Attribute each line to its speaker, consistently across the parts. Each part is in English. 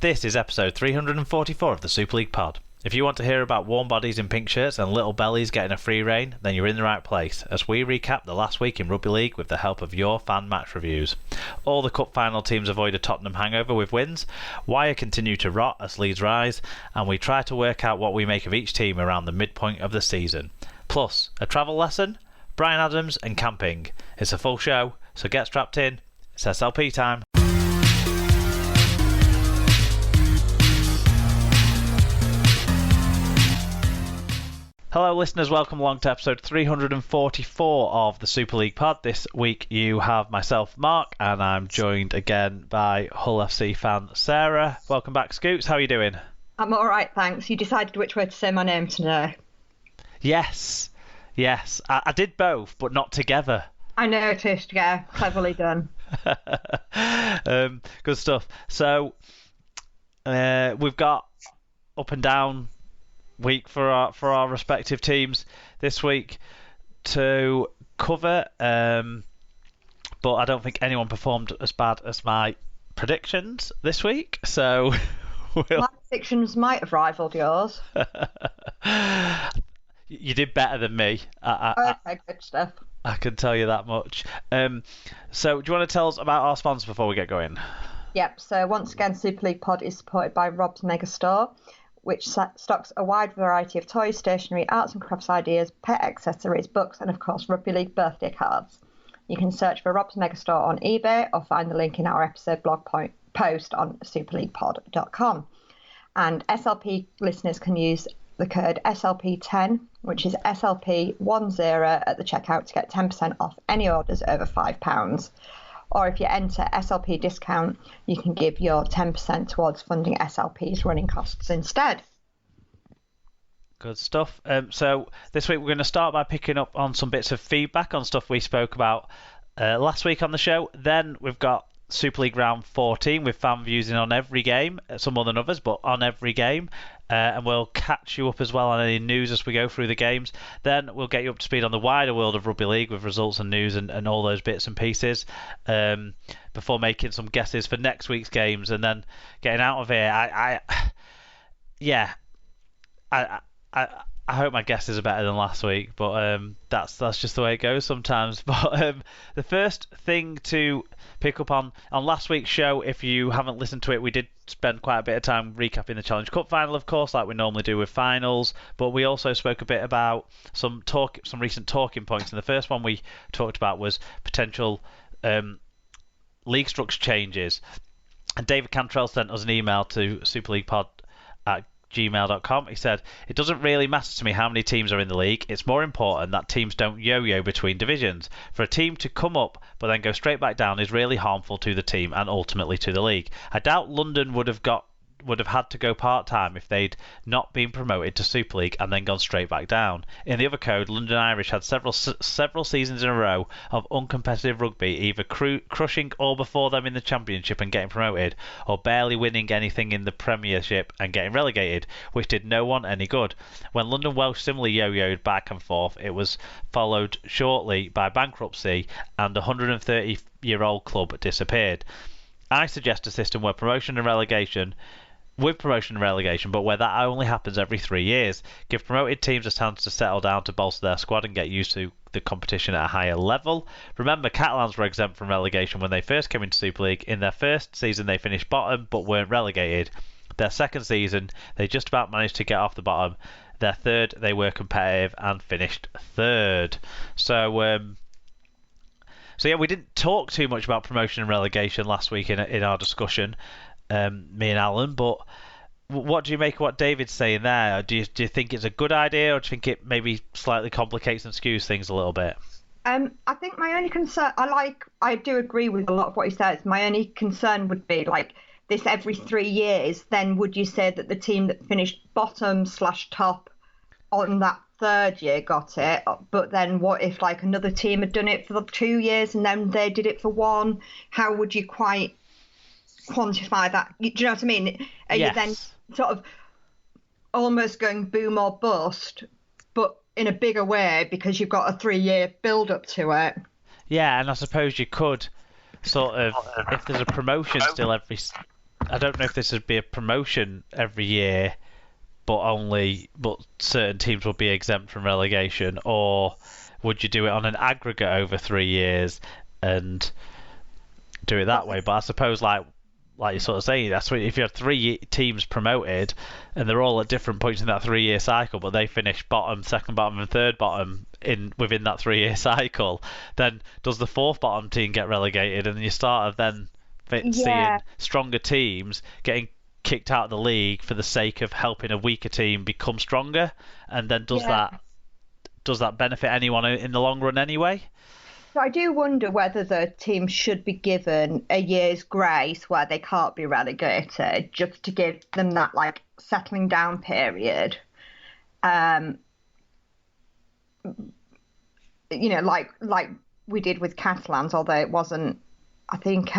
Speaker 1: This is episode 344 of the Super League Pod. If you want to hear about warm bodies in pink shirts and little bellies getting a free rein, then you're in the right place, as we recap the last week in Rugby League with the help of your fan match reviews. All the cup final teams avoid a Tottenham hangover with wins, Wire continue to rot as Leeds rise, and we try to work out what we make of each team around the midpoint of the season. Plus, a travel lesson, Bryan Adams and camping. It's a full show, so get strapped in. It's SLP time. Hello listeners, welcome along to episode 344 of the Super League Pod. This week you have myself, Mark, and I'm joined again by Hull FC fan Sarah. Welcome back, Scoots. How are you doing?
Speaker 2: I'm alright, thanks. You decided which way to say my name today.
Speaker 1: Yes. I did both, but not together.
Speaker 2: I noticed, yeah. Cleverly done.
Speaker 1: Good stuff. So, we've got up and down week for our respective teams this week to cover, but I don't think anyone performed as bad as my predictions this week, so
Speaker 2: my predictions might have rivaled yours.
Speaker 1: You did better than me.
Speaker 2: Okay, good stuff.
Speaker 1: I can tell you that much. So do you want to tell us about our sponsor before we get going?
Speaker 2: Yep, so once again, Super League Pod is supported by Rob's Mega Store, which stocks a wide variety of toys, stationery, arts and crafts ideas, pet accessories, books, and of course Rugby League birthday cards. You can search for Rob's Megastore on eBay or find the link in our episode blog post on superleaguepod.com. And SLP listeners can use the code SLP10, which is SLP10 at the checkout to get 10% off any orders over £5. Or if you enter SLP discount, you can give your 10% towards funding SLP's running costs instead.
Speaker 1: Good stuff. So this week we're going to start by picking up on some bits of feedback on stuff we spoke about last week on the show. Then we've got Super League Round 14 with fan views in on every game, some more than others, but on every game. And we'll catch you up as well on any news as we go through the games. Then we'll get you up to speed on the wider world of Rugby League with results and news and all those bits and pieces before making some guesses for next week's games and then getting out of here. I hope my guesses are better than last week, but that's just the way it goes sometimes. But the first thing to pick up on last week's show, if you haven't listened to it, we did spend quite a bit of time recapping the Challenge Cup final, of course, like we normally do with finals. But we also spoke a bit about some recent talking points. And the first one we talked about was potential league structure changes. And David Cantrell sent us an email to superleaguepod@gmail.com. He said, "It doesn't really matter to me how many teams are in the league. It's more important that teams don't yo-yo between divisions. For a team to come up but then go straight back down is really harmful to the team and ultimately to the league. I doubt London would have had to go part-time if they'd not been promoted to Super League and then gone straight back down. In the other code, London Irish had several seasons in a row of uncompetitive rugby, either crushing all before them in the Championship and getting promoted, or barely winning anything in the Premiership and getting relegated, which did no one any good. When London Welsh similarly yo-yoed back and forth, it was followed shortly by bankruptcy and a 130-year-old club disappeared. I suggest a system where promotion and relegation, but where that only happens every 3 years. Give promoted teams a chance to settle down to bolster their squad and get used to the competition at a higher level. Remember, Catalans were exempt from relegation when they first came into Super League. In their first season, they finished bottom but weren't relegated. Their second season, they just about managed to get off the bottom. Their third, they were competitive and finished third." So yeah, we didn't talk too much about promotion and relegation last week in our discussion, me and Alan, but what do you make of what David's saying there? Do you think it's a good idea, or do you think it maybe slightly complicates and skews things a little bit?
Speaker 2: I think my only concern, I do agree with a lot of what he says. My only concern would be like this every 3 years. Then would you say that the team that finished bottom/top on that third year got it? But then what if like another team had done it for 2 years and then they did it for one? How would you quite quantify that? Do you know what I mean? Are you then sort of almost going boom or bust, but in a bigger way because you've got a 3-year build up to it?
Speaker 1: Yeah, and I suppose you could sort of, if there's a promotion still I don't know if this would be a promotion every year, but certain teams would be exempt from relegation, or would you do it on an aggregate over 3 years and do it that way? But I suppose like you're sort of saying, that's what, if you have three teams promoted and they're all at different points in that 3 year cycle, but they finish bottom, second bottom, and third bottom within that 3 year cycle, then does the fourth bottom team get relegated? And you start of then seeing stronger teams getting kicked out of the league for the sake of helping a weaker team become stronger, and then does that benefit anyone in the long run anyway?
Speaker 2: So I do wonder whether the team should be given a year's grace where they can't be relegated, just to give them that like settling down period. Like we did with Catalans, although it wasn't. I think.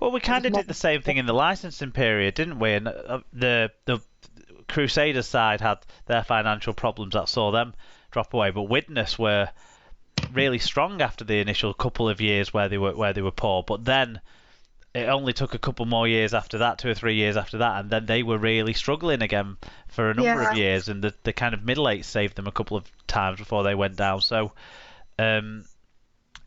Speaker 1: Well, we kind of did the same thing in the licensing period, didn't we? And the Crusaders side had their financial problems that saw them drop away, but Widnes were really strong after the initial couple of years where they were poor. But then it only took a couple more years after that, 2 or 3 years after that, and then they were really struggling again for a number of years. And the kind of middle eight saved them a couple of times before they went down. So.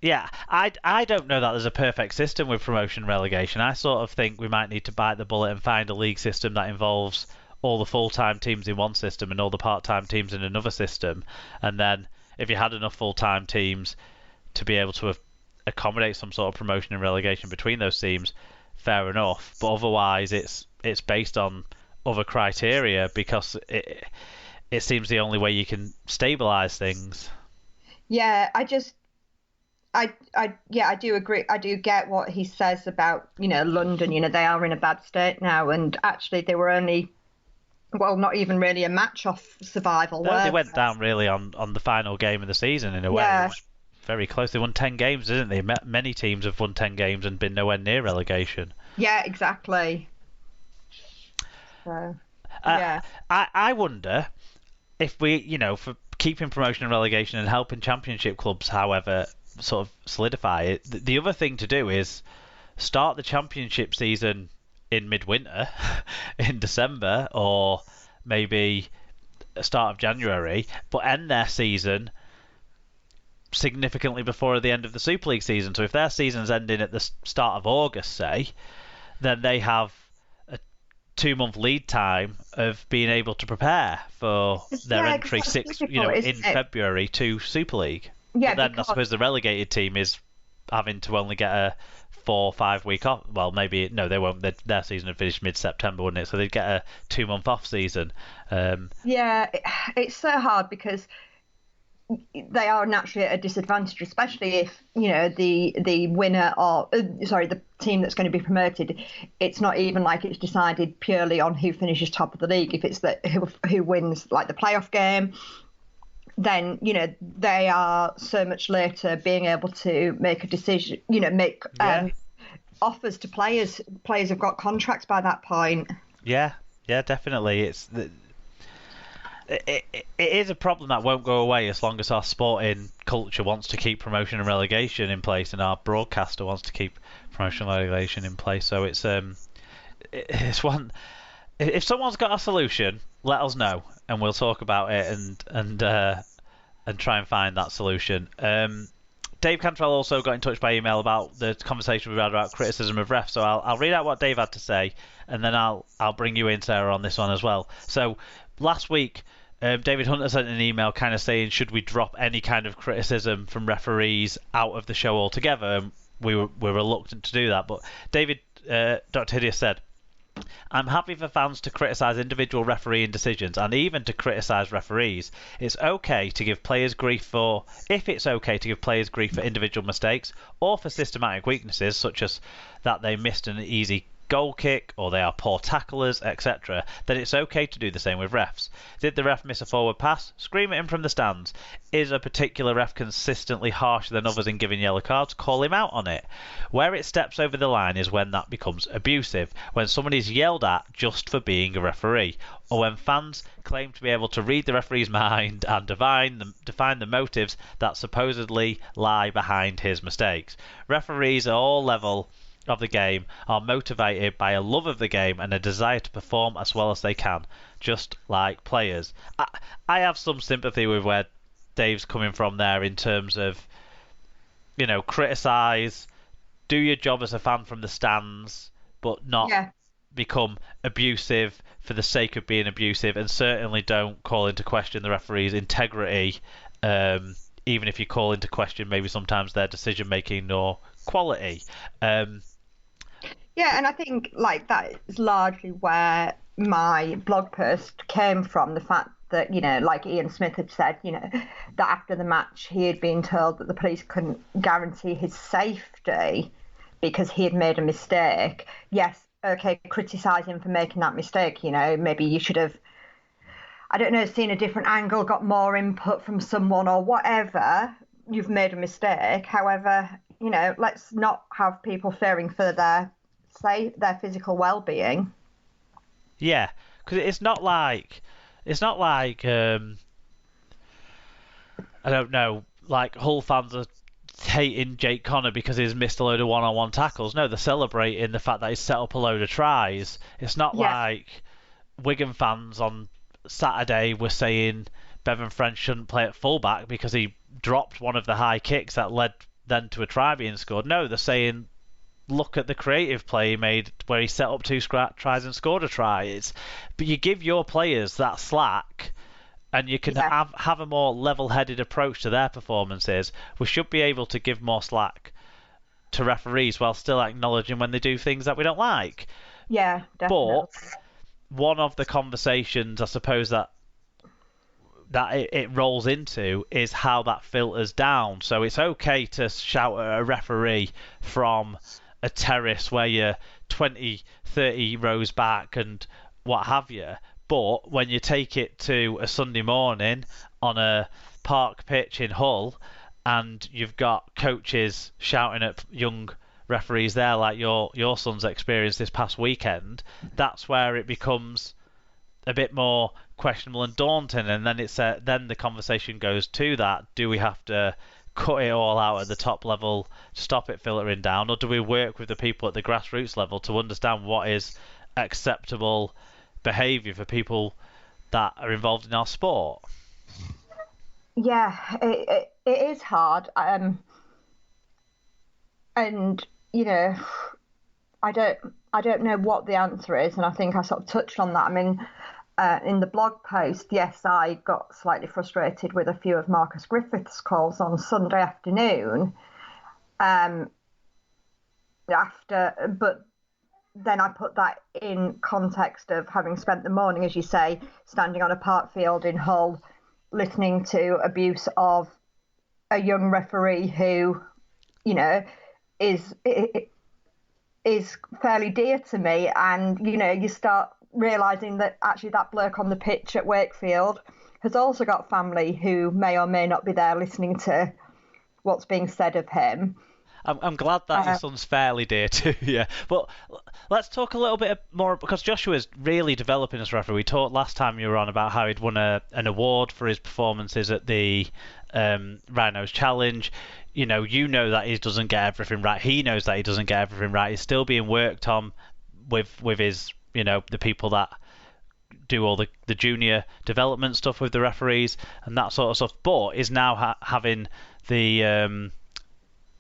Speaker 1: I don't know that there's a perfect system with promotion and relegation. I sort of think we might need to bite the bullet and find a league system that involves all the full-time teams in one system and all the part-time teams in another system. And then if you had enough full-time teams to be able to accommodate some sort of promotion and relegation between those teams, fair enough. But otherwise, it's based on other criteria, because it seems the only way you can stabilise things.
Speaker 2: Yeah, I do agree. I do get what he says about, London, they are in a bad state now, and actually they were only, not even really a match off survival.
Speaker 1: No, they went down really on the final game of the season in a way. It was very close. They won 10 games, didn't they? Many teams have won 10 games and been nowhere near relegation.
Speaker 2: Yeah, exactly. So,
Speaker 1: I wonder if we, for keeping promotion and relegation and helping championship clubs, however, sort of solidify it. The other thing to do is start the championship season in midwinter, in December, or maybe start of January, but end their season significantly before the end of the Super League season. So if their season's ending at the start of August, say, then they have a 2-month lead time of being able to prepare for their entry in February to Super League.
Speaker 2: Yeah,
Speaker 1: but then I suppose the relegated team is having to only get a 4 or 5 week off. Well, maybe no, they won't. Their season would finish mid-September, wouldn't it? So they'd get a 2-month off season.
Speaker 2: It's so hard because they are naturally at a disadvantage, especially if the winner or the team that's going to be promoted. It's not even like it's decided purely on who finishes top of the league. If it's who wins like the playoff game, then they are so much later being able to make a decision, make offers to players. Players have got contracts by that point.
Speaker 1: Yeah, definitely. It is a problem that won't go away as long as our sporting culture wants to keep promotion and relegation in place, and our broadcaster wants to keep promotion and relegation in place. So it's one. If someone's got a solution, let us know, and we'll talk about it and try and find that solution. Dave Cantrell also got in touch by email about the conversation we had about criticism of refs. So I'll read out what Dave had to say, and then I'll bring you in, Sarah, on this one as well. So last week, David Hunter sent an email kind of saying, should we drop any kind of criticism from referees out of the show altogether? And we were reluctant to do that, but David, Dr. Hideous said, I'm happy for fans to criticise individual refereeing decisions and even to criticise referees. If it's okay to give players grief for individual mistakes or for systematic weaknesses, such as that they missed an easy goal kick or they are poor tacklers, etc., then it's okay to do the same with refs. Did the ref miss a forward pass? Scream at him from the stands. Is a particular ref consistently harsher than others in giving yellow cards? Call him out on it. Where it steps over the line is when that becomes abusive, when someone is yelled at just for being a referee, or when fans claim to be able to read the referee's mind and define the motives that supposedly lie behind his mistakes. Referees at all of the game are motivated by a love of the game and a desire to perform as well as they can, just like players. I have some sympathy with where Dave's coming from there in terms of, criticise, do your job as a fan from the stands, but not
Speaker 2: Yeah.
Speaker 1: become abusive for the sake of being abusive, and certainly don't call into question the referee's integrity, even if you call into question maybe sometimes their decision making or quality.
Speaker 2: Yeah, and I think like that is largely where my blog post came from. The fact that, like Ian Smith had said, that after the match he had been told that the police couldn't guarantee his safety because he had made a mistake. Yes, okay, criticise him for making that mistake. Maybe you should have, I don't know, seen a different angle, got more input from someone or whatever. You've made a mistake. However, let's not have people fearing for their physical well-being.
Speaker 1: Yeah, because it's not like I don't know, like Hull fans are hating Jake Connor because he's missed a load of one-on-one tackles. No, they're celebrating the fact that he's set up a load of tries. It's not like Wigan fans on Saturday were saying Bevan French shouldn't play at fullback because he dropped one of the high kicks that led then to a try being scored. No, they're saying look at the creative play he made where he set up two tries and scored a try. But you give your players that slack and you can have a more level-headed approach to their performances. We should be able to give more slack to referees while still acknowledging when they do things that we don't like.
Speaker 2: Yeah, definitely.
Speaker 1: But one of the conversations I suppose that it rolls into is how that filters down. So it's okay to shout at a referee from a terrace where you're 20, 30 rows back and what have you. But when you take it to a Sunday morning on a park pitch in Hull and you've got coaches shouting at young referees there like your son's experienced this past weekend, that's where it becomes a bit more questionable and daunting. And then then the conversation goes to that: do we have to cut it all out at the top level to stop it filtering down, or do we work with the people at the grassroots level to understand what is acceptable behaviour for people that are involved in our sport?
Speaker 2: Yeah, it is hard, and I don't know what the answer is, and I think I sort of touched on that. I mean, in the blog post, yes, I got slightly frustrated with a few of Marcus Griffith's calls on Sunday afternoon. But then I put that in context of having spent the morning, as you say, standing on a park field in Hull, listening to abuse of a young referee who, is fairly dear to me. And, you start realising that actually that bloke on the pitch at Wakefield has also got family who may or may not be there listening to what's being said of him.
Speaker 1: I'm glad that your son's fairly dear to you. But let's talk a little bit more, because Joshua's really developing as a referee. We talked last time you were on about how he'd won an award for his performances at the Rhinos Challenge. You know that he doesn't get everything right. He knows that he doesn't get everything right. He's still being worked on with his, the people that do all the junior development stuff with the referees and that sort of stuff. But is now having the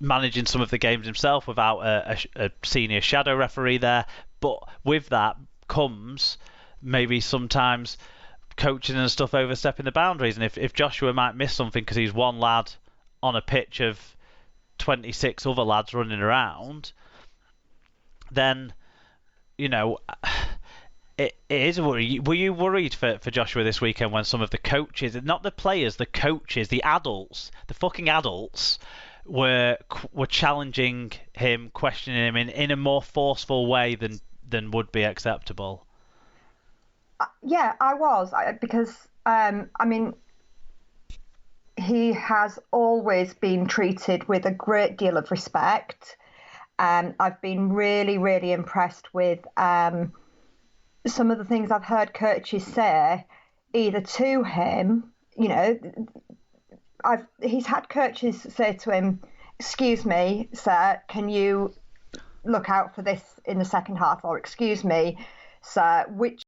Speaker 1: managing some of the games himself without a senior shadow referee there. But with that comes maybe sometimes coaching and stuff overstepping the boundaries. And if Joshua might miss something because he's one lad on a pitch of 26 other lads running around, then, it is a worry. Were you worried for Joshua this weekend when some of the coaches, not the players, the coaches, the adults, the fucking adults, were challenging him, questioning him in a more forceful way than would be acceptable?
Speaker 2: Yeah, I was, because he has always been treated with a great deal of respect. I've been really, really impressed with some of the things I've heard coaches say, either to him, he's had coaches say to him, "Excuse me, sir, can you look out for this in the second half, or excuse me, sir, which